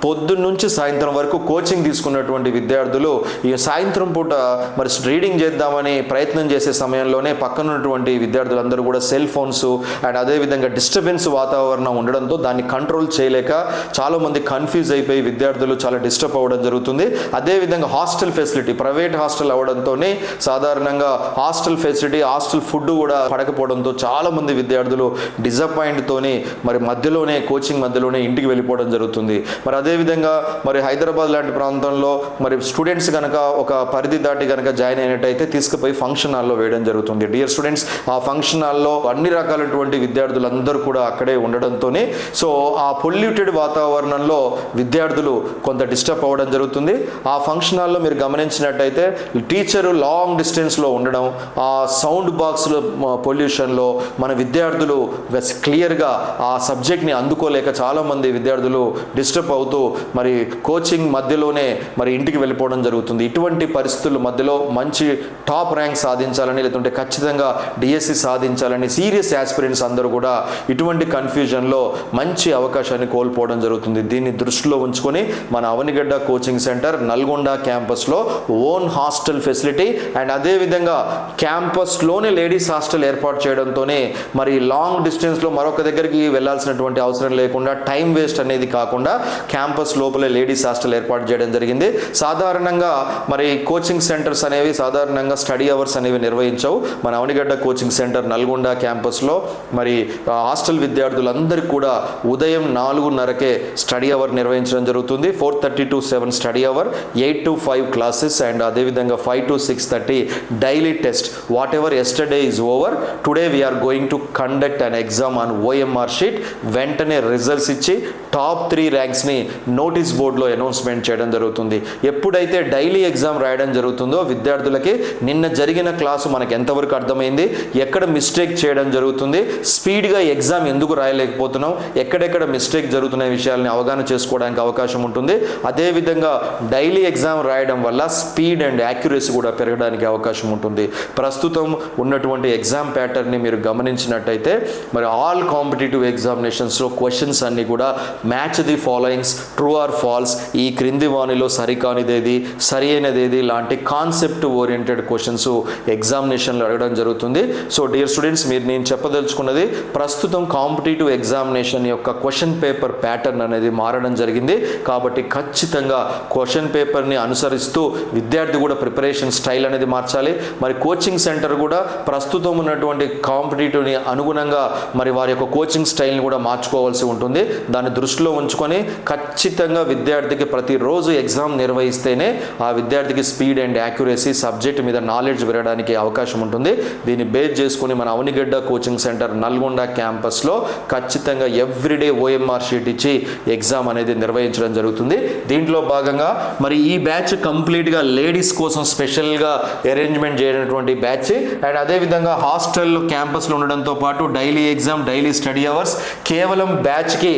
పొద్దున్న నుంచి సాయంత్రం వరకు కోచింగ్ తీసుకున్నటువంటి విద్యార్థులు ఈ సాయంత్రం పూట మరి రీడింగ్ చేద్దామని ప్రయత్నం చేసే సమయంలోనే పక్కనున్నటువంటి విద్యార్థులందరూ కూడా సెల్ ఫోన్స్ అండ్ అదేవిధంగా డిస్టర్బెన్స్ వాతావరణం ఉండడంతో దాన్ని కంట్రోల్ చేయలేక చాలామంది కన్ఫ్యూజ్ అయిపోయి విద్యార్థులు చాలా డిస్టర్బ్ అవ్వడం జరుగుతుంది. అదేవిధంగా హాస్టల్ ఫెసిలిటీ ప్రైవేట్ హాస్టల్ అవ్వడంతోనే సాధారణంగా హాస్టల్ ఫెసిలిటీ హాస్టల్ ఫుడ్ కూడా పడకపోవడంతో చాలామంది విద్యార్థులు డిసప్పాయింట్తోని మరి మధ్యలోనే కోచింగ్ మధ్యలోనే ఇంటికి వెళ్ళిపోవడం జరుగుతుంది. మరి అదేవిధంగా మరి హైదరాబాద్ లాంటి ప్రాంతంలో మరి స్టూడెంట్స్ కనుక ఒక పరిధి దాటి కనుక జాయిన్ అయినట్టయితే తీసుకుపోయి ఫంక్షన్ హాల్లో వేయడం జరుగుతుంది. డియర్ స్టూడెంట్స్, ఆ ఫంక్షన్ హాల్లో అన్ని రకాలైనటువంటి విద్యార్థులందరూ కూడా అక్కడే ఉండడంతోనే సో ఆ పొల్యూటెడ్ వాతావరణంలో విద్యార్థులు కొంత డిస్టర్బ్ అవ్వడం జరుగుతుంది. ఆ ఫంక్షన్ హాల్లో మీరు గమనించినట్టయితే టీచరు లాంగ్ డిస్టెన్స్లో ఉండడం, ఆ సౌండ్ బాక్స్లో పొల్యూషన్లో మన విద్యార్థులు క్లియర్గా ఆ సబ్జెక్ట్ని అందుకోలేక చాలామంది విద్యార్థులు డిస్టర్బ్ అవుతూ మరి కోచింగ్ మధ్యలోనే మరి ఇంటికి వెళ్ళిపోవడం జరుగుతుంది. ఇటువంటి పరిస్థితుల మధ్యలో మంచి టాప్ ర్యాంక్ సాధించాలని లేదంటే ఖచ్చితంగా డిఎస్సి సాధించాలని సీరియస్ యాస్పిరెంట్స్ అందరూ కూడా ఇటువంటి కన్ఫ్యూజన్లో మంచి అవకాశాన్ని కోల్పోవడం జరుగుతుంది. దీన్ని దృష్టిలో ఉంచుకొని మన అవనిగడ్డ కోచింగ్ సెంటర్ నల్గొండ క్యాంపస్లో ఓన్ హాస్టల్ ఫెసిలిటీ అండ్ అదేవిధంగా క్యాంపస్లోనే లేడీస్ హాస్టల్ ఏర్పాటు చేయడంతోనే మరి లాంగ్ డిస్టెన్స్లో మరొక దగ్గరికి వెళ్ళాల్సినటువంటి అవసరం లేకుండా టైం వేస్ట్ అనేది కాకుండా క్యాంపస్ లోపలే లేడీస్ హాస్టల్ ఏర్పాటు చేయడం జరిగింది. సాధారణంగా మరి కోచింగ్ సెంటర్స్ అనేవి సాధారణంగా స్టడీ అవర్స్ అనేవి నిర్వహించవు. మన అవనిగడ్డ కోచింగ్ సెంటర్ నల్గొండ క్యాంపస్లో మరి హాస్టల్ విద్యార్థులందరికీ కూడా ఉదయం 4:30కే స్టడీ అవర్ నిర్వహించడం జరుగుతుంది. 4:30 to 7 study hour, 8 to 5 classes and అదేవిధంగా 5 to 6:30 daily test. Whatever yesterday is over, today we are going to conduct an exam on OMR sheet. వెంటనే రిజల్ట్స్ ఇచ్చి టాప్ 3 ర్యాంక్స్ని నోటీస్ బోర్డులో అనౌన్స్మెంట్ చేయడం జరుగుతుంది. ఎప్పుడైతే డైలీ ఎగ్జామ్ రాయడం జరుగుతుందో విద్యార్థులకి నిన్న జరిగిన క్లాసు మనకు ఎంతవరకు అర్థమైంది, ఎక్కడ మిస్టేక్ చేయడం జరుగుతుంది, స్పీడ్గా ఎగ్జామ్ ఎందుకు రాయలేకపోతున్నాం, ఎక్కడెక్కడ మిస్టేక్ జరుగుతున్న విషయాలని అవగాహన చేసుకోవడానికి అవకాశం ఉంటుంది. అదేవిధంగా డైలీ ఎగ్జామ్ రాయడం వల్ల స్పీడ్ అండ్ యాక్యురసీ కూడా పెరగడానికి అవకాశం ఉంటుంది. ప్రస్తుతం ఉన్నటువంటి ఎగ్జామ్ ప్యాటర్న్ని మీరు గమనించినట్టయితే మరి ఆల్ కాంపిటేటివ్ ఎగ్జామినేషన్స్లో క్వశ్చన్స్ అన్నీ కూడా match the followings, true or false, ఈ క్రింది వాణిలో సరికానిదేది, సరి అయినదేది లాంటి కాన్సెప్ట్ ఓరియంటెడ్ క్వశ్చన్స్ ఎగ్జామినేషన్లో అడగడం జరుగుతుంది. సో డియర్ స్టూడెంట్స్, మీరు నేను చెప్పదలుచుకున్నది ప్రస్తుతం కాంపిటేటివ్ ఎగ్జామినేషన్ యొక్క క్వశ్చన్ పేపర్ ప్యాటర్న్ అనేది మారడం జరిగింది. కాబట్టి ఖచ్చితంగా క్వశ్చన్ పేపర్ని అనుసరిస్తూ విద్యార్థి కూడా ప్రిపరేషన్ స్టైల్ అనేది మార్చాలి. మరి కోచింగ్ సెంటర్ కూడా ప్రస్తుతం ఉన్నటువంటి కాంపిటేటివ్ని అనుగుణంగా మరి వారి యొక్క కోచింగ్ స్టైల్ని కూడా మార్చుకోవాల్సి ఉంటుంది. దాన్ని దృష్టి దృష్టిలో ఉంచుకొని ఖచ్చితంగా విద్యార్థికి ప్రతిరోజు ఎగ్జామ్ నిర్వహిస్తేనే ఆ విద్యార్థికి స్పీడ్ అండ్ యాక్యురసీ సబ్జెక్ట్ మీద నాలెడ్జ్ పెరగడానికి అవకాశం ఉంటుంది. దీన్ని బేస్ చేసుకుని మన అవనిగడ్డ కోచింగ్ సెంటర్ నల్గొండ క్యాంపస్లో ఖచ్చితంగా ఎవ్రీడే ఓఎంఆర్ షీట్ ఇచ్చి ఎగ్జామ్ అనేది నిర్వహించడం జరుగుతుంది. దీంట్లో భాగంగా మరి ఈ బ్యాచ్ కంప్లీట్గా లేడీస్ కోసం స్పెషల్గా అరేంజ్మెంట్ చేయనటువంటి బ్యాచ్. అండ్ అదేవిధంగా హాస్టల్ క్యాంపస్లో ఉండడంతో పాటు daily exam, daily study hours, కేవలం బ్యాచ్కి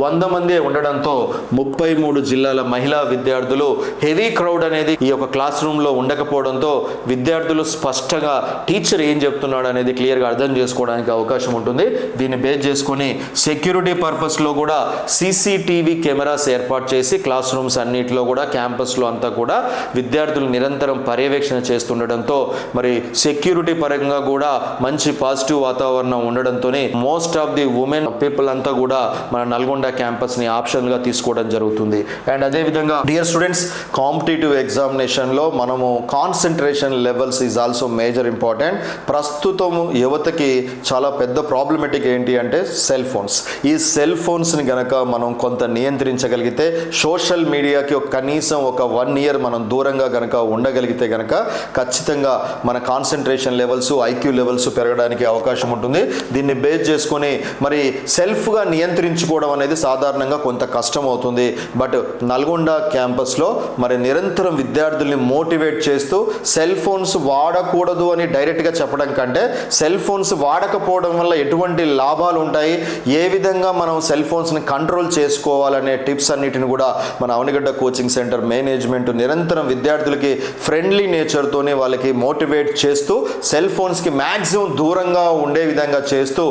100 మంది ఉండడంతో 33 జిల్లాల మహిళా విద్యార్థులు, హెవీ క్రౌడ్ అనేది ఈ యొక్క క్లాస్ రూమ్లో ఉండకపోవడంతో విద్యార్థులు స్పష్టంగా టీచర్ ఏం చెప్తున్నాడు అనేది క్లియర్గా అర్థం చేసుకోవడానికి అవకాశం ఉంటుంది. దీన్ని బేస్ చేసుకొని సెక్యూరిటీ పర్పస్లో కూడా సీసీటీవీ కెమెరాస్ ఏర్పాటు చేసి క్లాస్ రూమ్స్ అన్నింటిలో కూడా క్యాంపస్లో అంతా కూడా విద్యార్థులు నిరంతరం పర్యవేక్షణ చేస్తుండడంతో మరి సెక్యూరిటీ పరంగా కూడా మంచి పాజిటివ్ వాతావరణం ఉండడంతోనే most of the women people అంతా కూడా మన నల్గొండ క్యాంపస్ని ఆప్షన్గా తీసుకోవడం జరుగుతుంది. అండ్ అదేవిధంగా డియర్ స్టూడెంట్స్, కాంపిటేటివ్ ఎగ్జామినేషన్లో మనము concentration levels is also major important. ప్రస్తుతం యువతకి చాలా పెద్ద ప్రాబ్లమెటిక్ ఏంటి అంటే సెల్ ఫోన్స్. ఈ సెల్ ఫోన్స్ని గనక మనం కొంత నియంత్రించగలిగితే, సోషల్ మీడియాకి కనీసం ఒక 1 year మనం దూరంగా గనక ఉండగలిగితే గనక ఖచ్చితంగా మన కాన్సన్ట్రేషన్ లెవెల్స్, ఐక్యూ లెవెల్స్ పెరగడానికి అవకాశం ఉంటుంది. దీన్ని బేస్ చేసుకొని మరి సెల్ఫ్గా నియంత్రించుకోవడం అనేది సాధారణంగా కొంత కష్టం అవుతుంది. బట్ నల్గొండ క్యాంపస్లో మరి నిరంతరం విద్యార్థుల్ని మోటివేట్ చేస్తూ సెల్ ఫోన్స్ వాడకూడదు అని డైరెక్ట్గా చెప్పడం కంటే సెల్ ఫోన్స్ వాడకపోవడం వల్ల ఎటువంటి లాభాలు ఉంటాయి, ఏ విధంగా మనం సెల్ ఫోన్స్ని కంట్రోల్ చేసుకోవాలనే టిప్స్ అన్నిటిని కూడా మన అవనిగడ్డ కోచింగ్ సెంటర్ మేనేజ్మెంట్ నిరంతరం విద్యార్థులకి ఫ్రెండ్లీ నేచర్తోనే వాళ్ళకి మోటివేట్ చేస్తూ సెల్ ఫోన్స్కి మ్యాక్సిమం దూరంగా ఉండే విధంగా చేస్తూ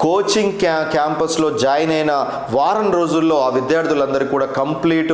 కోచింగ్ క్యాంపస్లో జాయిన్ అయిన వారం రోజుల్లో ఆ విద్యార్థులందరికీ కూడా కంప్లీట్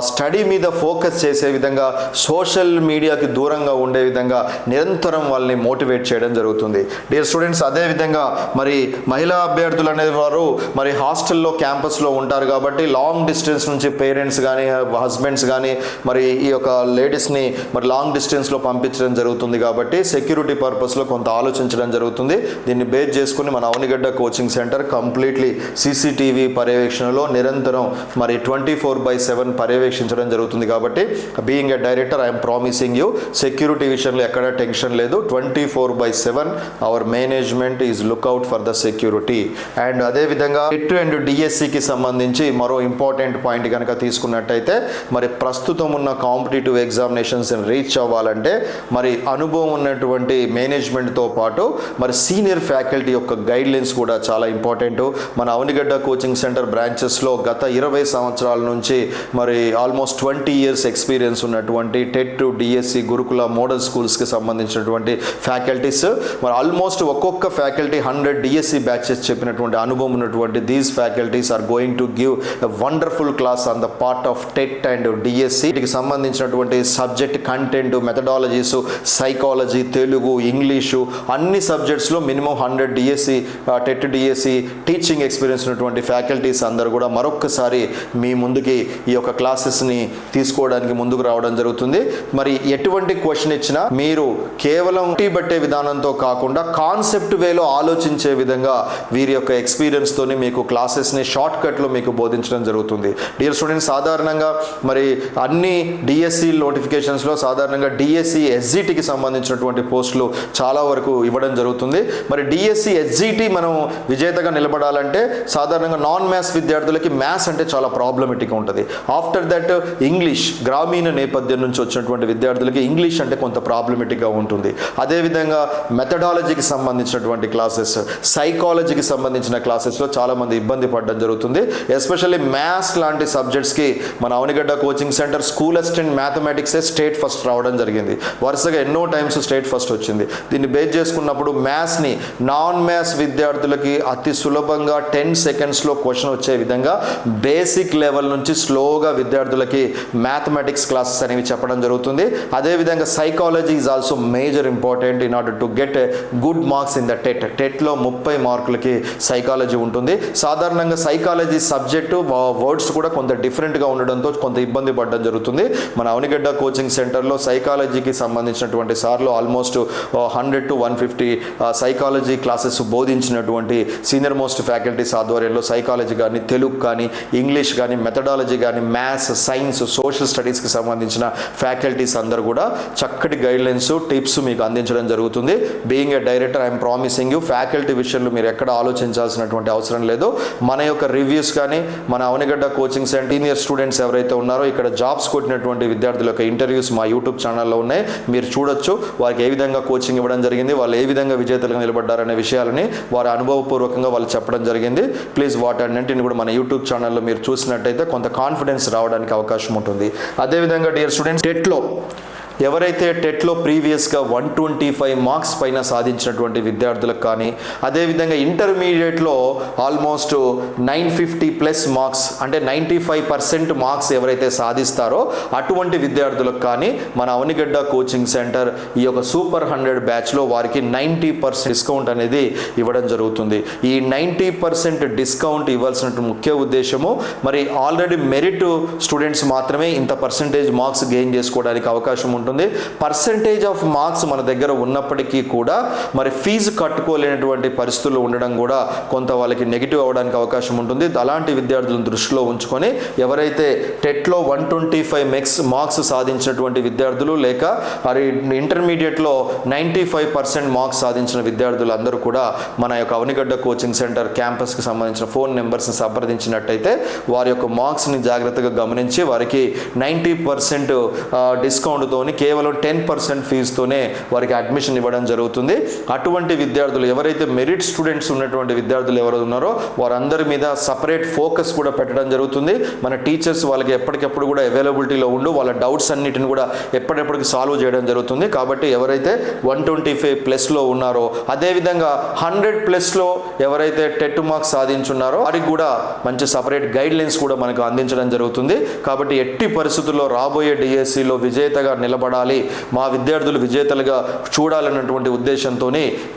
స్టడీ మీద ఫోకస్ చేసే విధంగా, సోషల్ మీడియాకి దూరంగా ఉండే విధంగా నిరంతరం వాళ్ళని మోటివేట్ చేయడం జరుగుతుంది. డియర్ స్టూడెంట్స్, అదేవిధంగా మరి మహిళా అభ్యర్థులు అనేవారు మరి హాస్టల్లో క్యాంపస్లో ఉంటారు కాబట్టి లాంగ్ డిస్టెన్స్ నుంచి పేరెంట్స్ కానీ హస్బెండ్స్ కానీ మరి ఈ యొక్క లేడీస్ని మరి లాంగ్ డిస్టెన్స్లో పంపించడం జరుగుతుంది కాబట్టి సెక్యూరిటీ పర్పస్లో కొంత ఆలోచించడం జరుగుతుంది. దీన్ని బేస్ చేసుకుని మన Avanigadda coaching centre completely CCTV పర్యవేక్షణలో నిరంతరం మరి 24/7 పర్యవేక్షించడం జరుగుతుంది. కాబట్టి being a director I'm promising you, security విషయంలో ఎక్కడ టెన్షన్ లేదు. 24/7 hour management is lookout for the security. And అదేవిధంగా టెట్ అండ్ డిఎస్సికి సంబంధించి మరో ఇంపార్టెంట్ పాయింట్ కనుక తీసుకున్నట్టయితే మరి ప్రస్తుతం ఉన్న కాంపిటేటివ్ ఎగ్జామినేషన్స్ రీచ్ అవ్వాలంటే మరి అనుభవం ఉన్నటువంటి మేనేజ్మెంట్తో పాటు మరి సీనియర్ ఫ్యాకల్టీ యొక్క గైడ్లైన్స్ కూడా చాలా ఇంపార్టెంట్. మన అవనిగడ్డ కోచింగ్ సెంటర్ బ్రాంచెస్లో గత 20 సంవత్సరాల నుంచి మరి ఆల్మోస్ట్ 20 years ఎక్స్పీరియన్స్ ఉన్నటువంటి టెట్, డిఎస్సి, గురుకుల మోడల్ స్కూల్స్కి సంబంధించినటువంటి ఫ్యాకల్టీస్ మరి ఆల్మోస్ట్ ఒక్కొక్క ఫ్యాకల్టీ 100 డిఎస్సి బ్యాచెస్ చెప్పినటువంటి అనుభవం ఉన్నటువంటి these faculties are going to give a wonderful class on the part of TET and DSC. వీటికి సంబంధించినటువంటి subject content, methodologies, psychology, Telugu, English అన్ని సబ్జెక్ట్స్లో minimum 100 DSC, TET, DSC teaching experience ఉన్నటువంటి faculties అందరూ కూడా మరొక్కసారి మీ ముందుకి ఈ యొక్క క్లాసెస్ని తీసుకోవడానికి ముందుకు రావడం జరుగుతుంది. మరి ఎటువంటి క్వశ్చన్ ఇచ్చినా మీరు కేవలం బట్టే విధానంతో కాకుండా కాన్సెప్ట్ వేలో ఆలోచించే విధంగా వీరి యొక్క ఎక్స్పీరియన్స్తోని మీకు క్లాసెస్ని షార్ట్ కట్లో మీకు బోధించడం జరుగుతుంది. డియర్ స్టూడెంట్స్, సాధారణంగా మరి అన్ని డిఎస్సి నోటిఫికేషన్స్లో సాధారణంగా డిఎస్సి ఎస్జిటికి సంబంధించినటువంటి పోస్టులు చాలా వరకు ఇవ్వడం జరుగుతుంది. మరి డిఎస్సి ఎస్జిటి మనం విజేతగా నిలబడాలంటే సాధారణంగా నాన్ మ్యాథ్స్ విద్యార్థులకి మ్యాథ్స్ అంటే చాలా ప్రాబ్లమెటిక్గా ఉంటుంది. ఆఫ్టర్ దట్ ఇంగ్లీష్, గ్రామీణ నేపథ్యం నుంచి వచ్చినటువంటి విద్యార్థులకి ఇంగ్లీష్ అంటే కొంత ప్రాబ్లమెటిక్గా ఉంటుంది. అదేవిధంగా మెథడాలజీకి సంబంధించినటువంటి క్లాసెస్, సైకాలజీకి సంబంధించిన క్లాసెస్లో చాలామంది ఇబ్బంది పడడం జరుగుతుంది. ఎస్పెషల్లీ మ్యాథ్స్ లాంటి సబ్జెక్ట్స్కి మన Avanigadda coaching center school assistant మ్యాథమెటిక్సే స్టేట్ ఫస్ట్ రావడం జరిగింది. వరుసగా ఎన్నో టైమ్స్ స్టేట్ ఫస్ట్ వచ్చింది. దీన్ని బేస్ చేసుకున్నప్పుడు మ్యాథ్స్ని నాన్ మ్యాథ్స్ విద్యార్థులకి అతి సులభంగా 10 secondsలో క్వశ్చన్ వచ్చే విధంగా బేసిక్ లెవెల్ నుంచి స్లోగా విద్యార్థులకి మ్యాథమెటిక్స్ క్లాసెస్ అనేవి చెప్పడం జరుగుతుంది. అదేవిధంగా psychology is also major important in order to get good marks in the TET. టెట్లో 30 మార్కులకి సైకాలజీ ఉంటుంది. సాధారణంగా సైకాలజీ సబ్జెక్టు వర్డ్స్ కూడా కొంత డిఫరెంట్గా ఉండడంతో కొంత ఇబ్బంది పడడం జరుగుతుంది. మన అవనిగడ్డ కోచింగ్ సెంటర్లో సైకాలజీకి సంబంధించినటువంటి సార్లు ఆల్మోస్ట్ 100 to 150 సైకాలజీ క్లాసెస్ బోధించినటువంటి సీనియర్ మోస్ట్ ఫ్యాకల్టీస్ ఆధ్వర్యంలో సైకాలజీ కానీ తెలుగు కానీ, ఇంగ్లీష్ కానీ, మెథడాలజీ కానీ, మ్యాథ్స్, సైన్స్, సోషల్ స్టడీస్కి సంబంధించిన ఫ్యాకల్టీస్ అందరూ కూడా చక్కటి గైడ్లైన్స్, టిప్స్ మీకు అందించడం జరుగుతుంది. Being a director I'm promising you, faculty విషయంలో మీరు ఎక్కడ ఆలోచించాల్సినటువంటి అవసరం లేదు. మన యొక్క రివ్యూస్ కానీ, మన Avanigadda coaching centre senior students ఎవరైతే ఉన్నారో ఇక్కడ జాబ్స్ కొట్టినటువంటి విద్యార్థుల యొక్క ఇంటర్వ్యూస్ మా యూట్యూబ్ ఛానల్లో ఉన్నాయి, మీరు చూడొచ్చు. వారికి ఏ విధంగా కోచింగ్ ఇవ్వడం జరిగింది, వాళ్ళు ఏ విధంగా విజేతలుగా నిలబడ్డారనే విషయాలని వారి అనుభవపూర్వకంగా వాళ్ళు చెప్పడం జరిగింది. ప్లీజ్ వాటన్నింటిని కూడా మన యూట్యూబ్ ఛానల్లో మీరు చూసినట్టయితే కొంత కాన్ఫిడెన్స్ రావడానికి అవకాశం ఉంటుంది. అదేవిధంగా డియర్ స్టూడెంట్స్, టెట్లో ఎవరైతే టెట్లో ప్రీవియస్గా 125 మార్క్స్ పైన సాధించినటువంటి విద్యార్థులకు కానీ, అదేవిధంగా ఇంటర్మీడియట్లో ఆల్మోస్ట్ 950+ మార్క్స్ అంటే 95% మార్క్స్ ఎవరైతే సాధిస్తారో అటువంటి విద్యార్థులకు కానీ మన అవనిగడ్డ కోచింగ్ సెంటర్ ఈ యొక్క సూపర్ 100 బ్యాచ్లో వారికి 90% డిస్కౌంట్ అనేది ఇవ్వడం జరుగుతుంది. ఈ 90% డిస్కౌంట్ ఇవ్వాల్సిన ముఖ్య ఉద్దేశము, మరి ఆల్రెడీ మెరిట్ స్టూడెంట్స్ మాత్రమే ఇంత పర్సంటేజ్ మార్క్స్ గెయిన్ చేసుకోవడానికి అవకాశం ఉంటుంది. పర్సంటేజ్ ఆఫ్ మార్క్స్ మన దగ్గర ఉన్నప్పటికీ కూడా మరి ఫీజు కట్టుకోలేనటువంటి పరిస్థితులు ఉండడం కూడా కొంత వాళ్ళకి నెగిటివ్ అవ్వడానికి అవకాశం ఉంటుంది. అలాంటి విద్యార్థులను దృష్టిలో ఉంచుకొని ఎవరైతే టెట్లో 125 మార్క్స్ సాధించినటువంటి విద్యార్థులు లేక మరి ఇంటర్మీడియట్లో 95% మార్క్స్ సాధించిన విద్యార్థులు అందరూ కూడా మన యొక్క అవనిగడ్డ కోచింగ్ సెంటర్ క్యాంపస్కి సంబంధించిన ఫోన్ నెంబర్స్ని సంప్రదించినట్టయితే వారి యొక్క మార్క్స్ని జాగ్రత్తగా గమనించి వారికి 90% డిస్కౌంట్తోని కేవలం 10% ఫీజుతోనే వారికి అడ్మిషన్ ఇవ్వడం జరుగుతుంది. అటువంటి విద్యార్థులు ఎవరైతే మెరిట్ స్టూడెంట్స్ ఉన్నటువంటి విద్యార్థులు ఎవరు ఉన్నారో వారందరి మీద సపరేట్ ఫోకస్ కూడా పెట్టడం జరుగుతుంది. మన టీచర్స్ వాళ్ళకి ఎప్పటికెప్పుడు కూడా అవైలబిలిటీలో ఉండు వాళ్ళ డౌట్స్ అన్నిటిని కూడా ఎప్పటికీ సాల్వ్ చేయడం జరుగుతుంది. కాబట్టి ఎవరైతే 125+ ఉన్నారో, అదేవిధంగా 100+ ఎవరైతే టెట్ మార్క్స్ సాధించున్నారో వారికి కూడా మంచి సపరేట్ గైడ్లైన్స్ కూడా మనకు అందించడం జరుగుతుంది. కాబట్టి ఎట్టి పరిస్థితుల్లో రాబోయే డిఎస్సిలో విజేతగా నిలబడాలి, మా విద్యార్థులు విజేతలుగా చూడాలన్నటువంటి ఉద్దేశంతో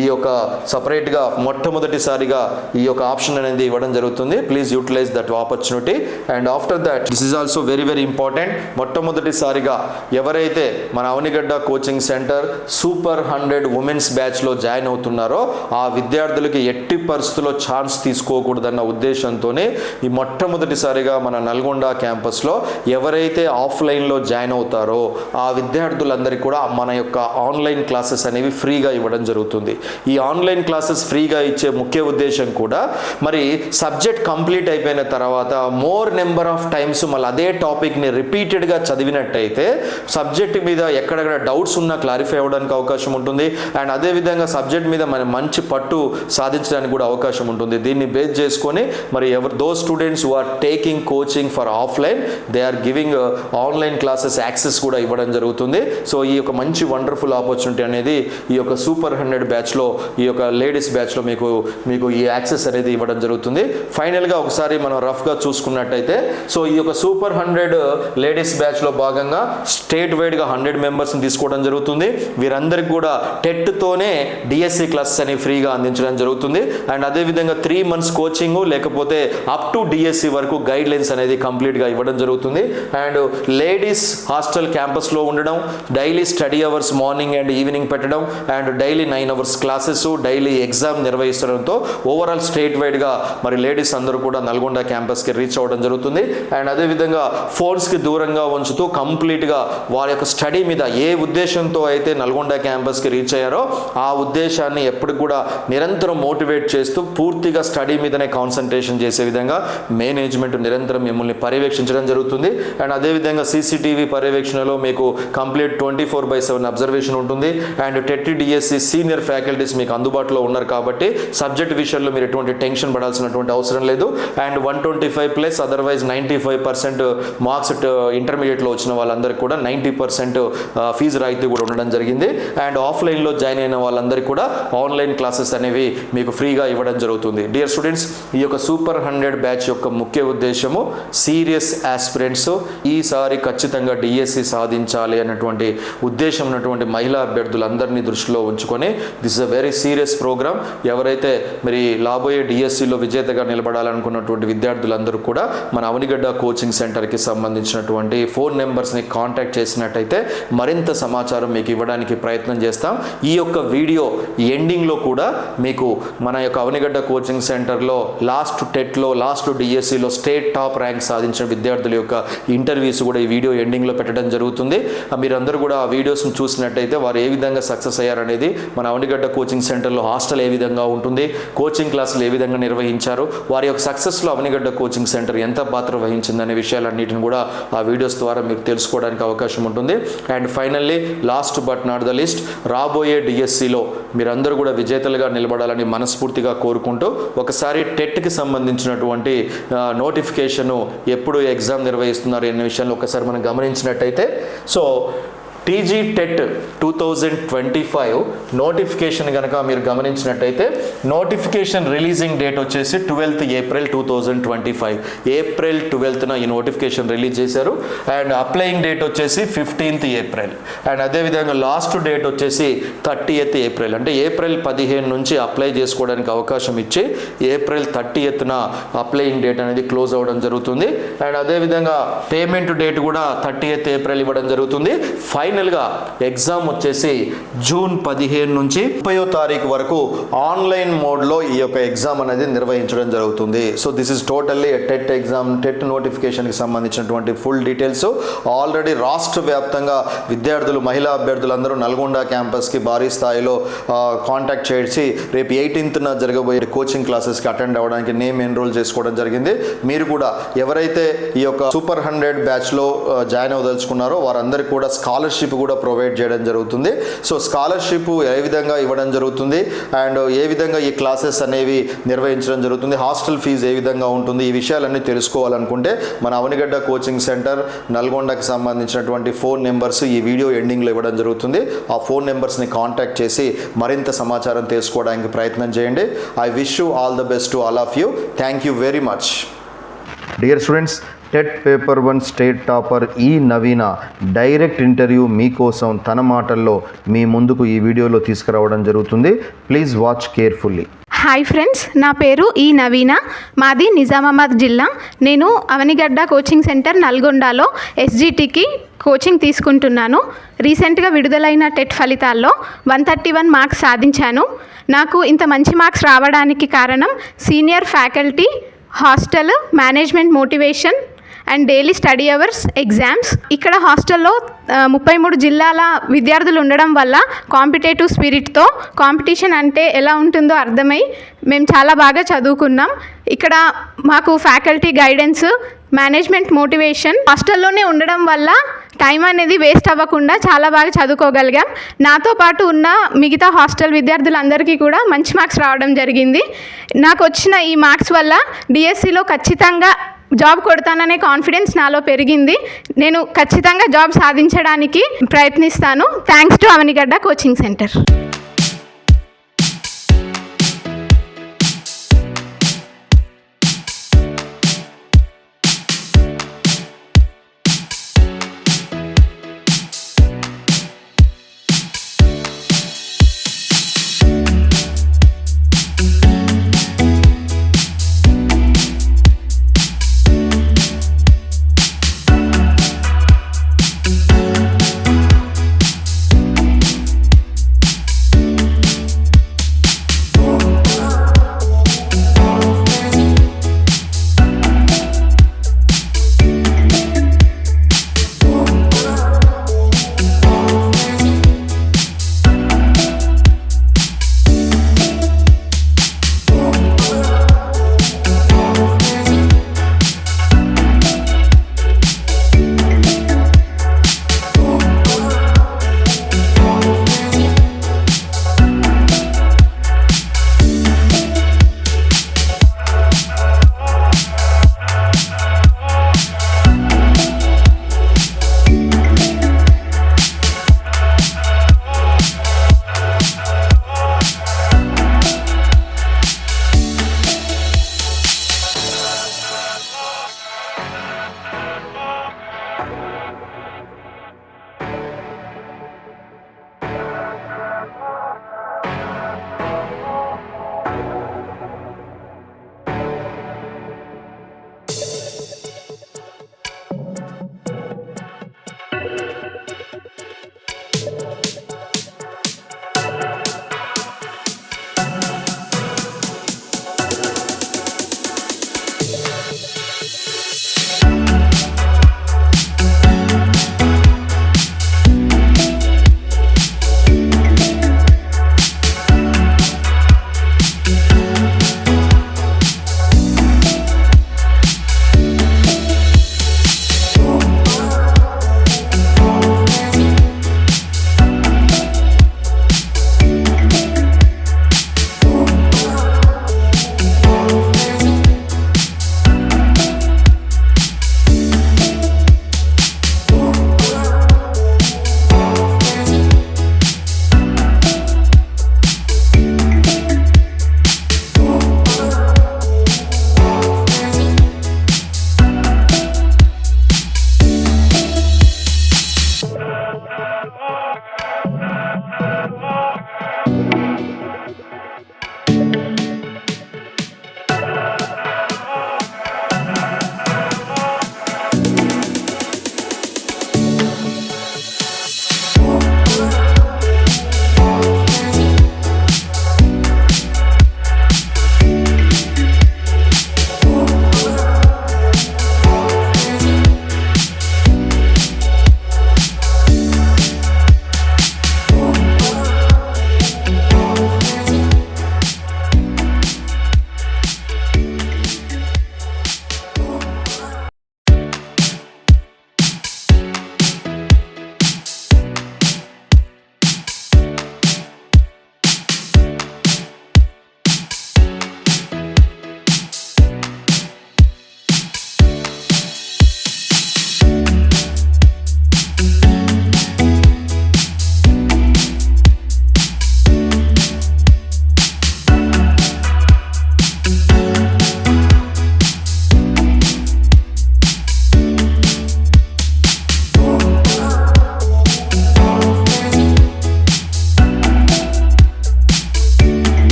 ఈ యొక్క సపరేట్గా మొట్టమొదటిసారిగా ఈ యొక్క ఆప్షన్ అనేది ఇవ్వడం జరుగుతుంది. Please utilize that opportunity. And after that this is also very very important. మొట్టమొదటిసారిగా ఎవరైతే మన Avanigadda coaching centre super 100 women's బ్యాచ్లో జాయిన్ అవుతున్నారో ఆ విద్యార్థులకి ఎట్టి పరిస్థితుల్లో ఛాన్స్ తీసుకోకూడదన్న ఉద్దేశంతోనే ఈ మొట్టమొదటిసారిగా మన నల్గొండ క్యాంపస్లో ఎవరైతే ఆఫ్లైన్లో జాయిన్ అవుతారో ఆ విద్యార్థులందరికీ కూడా మన యొక్క ఆన్లైన్ క్లాసెస్ అనేవి ఫ్రీగా ఇవ్వడం జరుగుతుంది. ఈ ఆన్లైన్ క్లాసెస్ ఫ్రీగా ఇచ్చే ముఖ్య ఉద్దేశం కూడా మరి సబ్జెక్ట్ కంప్లీట్ అయిపోయిన తర్వాత మోర్ నెంబర్ ఆఫ్ టైమ్స్ మళ్ళీ అదే టాపిక్ని రిపీటెడ్గా చదివినట్టయితే సబ్జెక్ట్ మీద ఎక్కడెక్కడ డౌట్స్ ఉన్నా క్లారిఫై అవ్వడానికి అవకాశం ఉంటుంది. అండ్ అదేవిధంగా సబ్జెక్ట్ మీద మన మంచి పట్టు సాధించడానికి కూడా అవకాశం ఉంటుంది. దీన్ని బేస్ చేసుకొని మరి those students who are taking coaching for offline they are giving online classes access కూడా ఇవ్వడం జరుగుతుంది. సో ఈ యొక్క మంచి వండర్ఫుల్ ఆపర్చునిటీ అనేది ఈ యొక్క సూపర్ 100 బ్యాచ్లో ఈ యొక్క లేడీస్ బ్యాచ్లో మీకు ఈ యాక్సెస్ అనేది ఇవ్వడం జరుగుతుంది. ఫైనల్గా ఒకసారి మనం రఫ్గా చూసుకున్నట్టయితే సో ఈ యొక్క సూపర్ 100 లేడీస్ బ్యాచ్లో భాగంగా స్టేట్ వైడ్గా 100 మెంబర్స్ని తీసుకోవడం జరుగుతుంది. వీరందరికీ కూడా టెట్తోనే డిఎస్సి క్లాసెస్ అనేవి ఫ్రీగా అందించడం జరుగుతుంది. అండ్ అదేవిధంగా 3 months కోచింగ్ లేకపోతే అప్ టు డిఎస్సి వరకు గైడ్ లైన్స్ అనేది కంప్లీట్గా ఇవ్వడం జరుగుతుంది. అండ్ లేడీస్ హాస్టల్ క్యాంపస్లో ఉండడం, daily study hours morning and evening పెట్టడం, and daily 9 hours classes, daily exam నిర్వహించడంతో ఓవరాల్ స్టేట్ వైడ్గా మరి లేడీస్ అందరూ కూడా నల్గొండ క్యాంపస్కి రీచ్ అవ్వడం జరుగుతుంది. అండ్ అదేవిధంగా ఫోన్స్కి దూరంగా ఉంచుతూ కంప్లీట్గా వారి యొక్క స్టడీ మీద ఏ ఉద్దేశంతో అయితే నల్గొండ క్యాంపస్కి రీచ్ అయ్యారో ఆ ఉద్దేశాన్ని ఎప్పటికి కూడా నిరంతరం మోటివేట్ చేస్తూ పూర్తిగా స్టడీ మీదనే కాన్సన్ట్రేషన్ చేసే విధంగా మేనేజ్మెంట్ నిరంతరం మిమ్మల్ని పర్యవేక్షించడం జరుగుతుంది. అండ్ అదేవిధంగా CCTV పర్యవేక్షణలో మీకు కంప్లీట్ 24/7 అబ్జర్వేషన్ ఉంటుంది. And TET DSC senior faculties మీకు అందుబాటులో ఉన్నారు కాబట్టి సబ్జెక్ట్ విషయంలో మీరు ఎటువంటి టెన్షన్ పడాల్సినటువంటి అవసరం లేదు. అండ్ 125+ అదర్వైజ్ 95% మార్క్స్ ఇంటర్మీడియట్లో వచ్చిన వాళ్ళందరికీ కూడా 90% ఫీజు రాయితీ కూడా ఉండడం జరిగింది. అండ్ ఆఫ్లైన్లో జాయిన్ అయిన వాళ్ళందరికీ కూడా ఆన్లైన్ క్లాసెస్ అనేవి మీకు ఫ్రీగా ఇవ్వడం జరుగుతుంది. డియర్ స్టూడెంట్స్, ఈ యొక్క సూపర్ 100 బ్యాచ్ యొక్క ముఖ్య ఉద్దేశము సీరియస్ ఆస్పిరెంట్స్ ఈసారి ఖచ్చితంగా డిఎస్సి సాధించాలి అనే అనేటువంటి ఉద్దేశం ఉన్నటువంటి మహిళా అభ్యర్థులందరినీ దృష్టిలో ఉంచుకొని this is a very serious programme. ఎవరైతే మరి రాబోయే డిఎస్సిలో విజేతగా నిలబడాలనుకున్నటువంటి విద్యార్థులందరూ కూడా మన అవనిగడ్డ కోచింగ్ సెంటర్కి సంబంధించినటువంటి ఫోన్ నెంబర్స్ని కాంటాక్ట్ చేసినట్టయితే మరింత సమాచారం మీకు ఇవ్వడానికి ప్రయత్నం చేస్తాం. ఈ యొక్క వీడియో ఎండింగ్లో కూడా మీకు మన యొక్క అవనిగడ్డ కోచింగ్ సెంటర్లో లాస్ట్ టెట్లో లాస్ట్ డిఎస్సిలో స్టేట్ టాప్ ర్యాంక్ సాధించిన విద్యార్థుల యొక్క ఇంటర్వ్యూస్ కూడా ఈ వీడియో ఎండింగ్లో పెట్టడం జరుగుతుంది. మీరందరూ కూడా ఆ వీడియోస్ని చూసినట్టయితే వారు ఏ విధంగా సక్సెస్ అయ్యారనేది, మన అవనిగడ్డ కోచింగ్ సెంటర్లో హాస్టల్ ఏ విధంగా ఉంటుంది, కోచింగ్ క్లాసులు ఏ విధంగా నిర్వహించారు, వారి యొక్క సక్సెస్లో అవనిగడ్డ కోచింగ్ సెంటర్ ఎంత పాత్ర వహించిందనే విషయాలన్నిటిని కూడా ఆ వీడియోస్ ద్వారా మీకు తెలుసుకోవడానికి అవకాశం ఉంటుంది. And finally last but not the list, రాబోయే డిఎస్సిలో మీరందరూ కూడా విజేతలుగా నిలబడాలని మనస్ఫూర్తిగా కోరుకుంటూ ఒకసారి టెట్కి సంబంధించినటువంటి నోటిఫికేషను ఎప్పుడు ఎగ్జామ్ నిర్వహిస్తున్నారు అనే విషయంలో ఒకసారి మనం గమనించినట్టయితే, సో టీజీ టెట్ 2025 నోటిఫికేషన్ కనుక మీరు గమనించినట్టయితే నోటిఫికేషన్ రిలీజింగ్ డేట్ వచ్చేసి 12th April 2025. ఏప్రిల్ 12th ఈ నోటిఫికేషన్ రిలీజ్ చేశారు. అండ్ అప్లయింగ్ డేట్ వచ్చేసి 15th April. అండ్ అదేవిధంగా లాస్ట్ డేట్ వచ్చేసి 30th April. అంటే ఏప్రిల్ 15 నుంచి అప్లై చేసుకోవడానికి అవకాశం ఇచ్చి ఏప్రిల్ 30th అప్లయింగ్ డేట్ అనేది క్లోజ్ అవ్వడం జరుగుతుంది. అండ్ అదేవిధంగా పేమెంట్ డేట్ కూడా 30th April ఇవ్వడం జరుగుతుంది. ఫైనల్గా ఎగ్జామ్ వచ్చేసి జూన్ 15 నుంచి 30వ తారీఖు వరకు ఆన్లైన్ మోడ్లో ఈ యొక్క ఎగ్జామ్ అనేది నిర్వహించడం జరుగుతుంది. So this is totally TET exam, TET నోటిఫికేషన్కి సంబంధించినటువంటి ఫుల్ డీటెయిల్స్ ఆల్రెడీ రాష్ట్ర వ్యాప్తంగా విద్యార్థులు, మహిళా అభ్యర్థులందరూ నల్గొండ క్యాంపస్కి భారీ స్థాయిలో కాంటాక్ట్ చేసి రేపు 18th జరగబోయే కోచింగ్ క్లాసెస్కి అటెండ్ అవ్వడానికి నేమ్ ఎన్రోల్ చేసుకోవడం జరిగింది. మీరు కూడా ఎవరైతే ఈ యొక్క సూపర్ 100 బ్యాచ్లో జాయిన్ అవ్వదలుచుకున్నారో వారందరికీ కూడా స్కాలర్షిప్ కూడా ప్రొవైడ్ చేయడం జరుగుతుంది. సో స్కాలర్షిప్ ఏ విధంగా ఇవ్వడం జరుగుతుంది అండ్ ఏ విధంగా ఈ క్లాసెస్ అనేవి నిర్వహించడం జరుగుతుంది, హాస్టల్ ఫీజు ఏ విధంగా ఉంటుంది, ఈ విషయాలన్నీ తెలుసుకోవాలనుకుంటే మన అవనిగడ్డ కోచింగ్ సెంటర్ నల్గొండకి సంబంధించినటువంటి ఫోన్ నెంబర్స్ ఈ వీడియో ఎండింగ్లో ఇవ్వడం జరుగుతుంది. ఆ ఫోన్ నెంబర్స్ని కాంటాక్ట్ చేసి మరింత సమాచారం తెలుసుకోవడానికి ప్రయత్నం చేయండి. I wish you all the best to all of you. Thank you very much. Dear students, TET paper 1 state topper ఈ నవీన డైరెక్ట్ ఇంటర్వ్యూ మీకోసం తన మాటల్లో మీ ముందుకు ఈ వీడియోలో తీసుకురావడం జరుగుతుంది. Please watch carefully. Hi friends, నా పేరు ఈ నవీన, మాది నిజామాబాద్ జిల్లా. నేను అవనిగడ్డ కోచింగ్ సెంటర్ నల్గొండలో ఎస్జిటికి కోచింగ్ తీసుకుంటున్నాను. రీసెంట్గా విడుదలైన టెట్ ఫలితాల్లో 131 మార్క్స్ సాధించాను. నాకు ఇంత మంచి మార్క్స్ రావడానికి కారణం senior faculty, hostel management motivation and daily study hours, exams. ఇక్కడ హాస్టల్లో 33 జిల్లాల విద్యార్థులు ఉండడం వల్ల కాంపిటేటివ్ స్పిరిట్తో కాంపిటీషన్ అంటే ఎలా ఉంటుందో అర్థమై మేము చాలా బాగా చదువుకున్నాం. ఇక్కడ మాకు ఫ్యాకల్టీ గైడెన్స్, మేనేజ్మెంట్ మోటివేషన్, హాస్టల్లోనే ఉండడం వల్ల టైం అనేది వేస్ట్ అవ్వకుండా చాలా బాగా చదువుకోగలిగాం. నాతో పాటు ఉన్న మిగతా హాస్టల్ విద్యార్థులందరికీ కూడా మంచి మార్క్స్ రావడం జరిగింది. నాకు వచ్చిన ఈ మార్క్స్ వల్ల డిఎస్సిలో ఖచ్చితంగా జాబ్ కొడతాననే కాన్ఫిడెన్స్ నాలో పెరిగింది. నేను ఖచ్చితంగా జాబ్ సాధించడానికి ప్రయత్నిస్తాను. Thanks to Avanigadda coaching centre.